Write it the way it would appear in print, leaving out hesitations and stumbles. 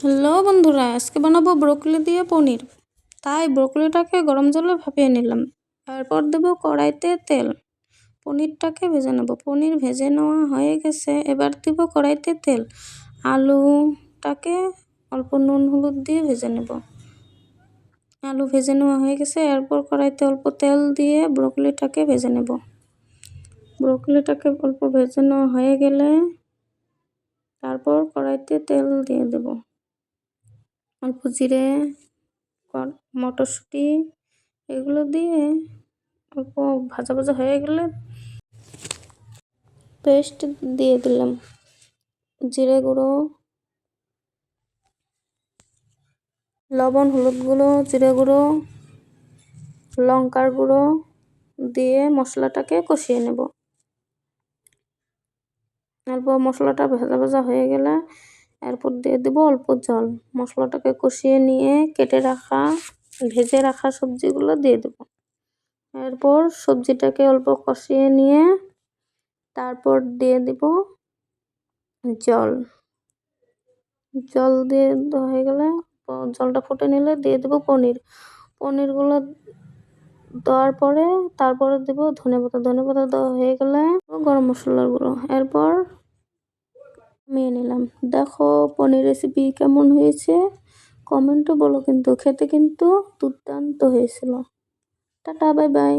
Hello বন্ধুরা, আজকে বানাবো ব্রোকলি দিয়ে পনির। তাই ব্রোকলিটাকে গরম জলে ভাপিয়ে নিলাম। তারপর দেবো কড়াইতে তেল। পনিরটাকে ভেজে নেব। পনির ভেজে নেওয়া হয়ে গেছে, এবার দিব কড়াইতে তেল। আলুটাকে অল্প নুন হলুদ দিয়ে ভেজে নেব। আলু ভেজে নেওয়া হয়ে গেছে, এরপর কড়াইতে অল্প তেল দিয়ে ব্রোকলিটাকে ভেজে নেব। ব্রোকলিটাকে অল্প ভেজে নেওয়া হয়ে গেলে তারপর কড়াইতে তেল দিয়ে দেব। অল্প জিরে, মটরশুঁটি এগুলো দিয়ে অল্প ভাজা ভাজা হয়ে গেলে পেস্ট দিয়ে দিলাম। জিরে গুঁড়ো, লবণ, হলুদ গুঁড়ো, জিরে গুঁড়ো, লঙ্কার গুঁড়ো দিয়ে মশলাটাকে কষিয়ে নেব। অল্প মশলাটা ভাজা ভাজা হয়ে গেলে এরপর দিয়ে দেব অল্প জল। মশলাটাকে কষিয়ে নিয়ে ভেজে রাখা সবজিগুলো দিয়ে দেব। এরপর সবজিটাকে অল্প কষিয়ে নিয়ে তারপর দিয়ে দিব জল। জল দিয়ে হয়ে গেলে জলটা ফুটে নিলে দিয়ে দেব পনিরগুলো দেওয়ার পরে তারপরে দেব ধনেপাতা দেওয়া হয়ে গেলে গরম মশলার গুঁড়ো। এরপর নিয়ে নিলাম। দেখো পনির রেসিপি কেমন হয়েছে কমেন্টে বলো, কিন্তু খেতে কিন্তু দুর্দান্ত হয়েছিল। Tata, bye bye.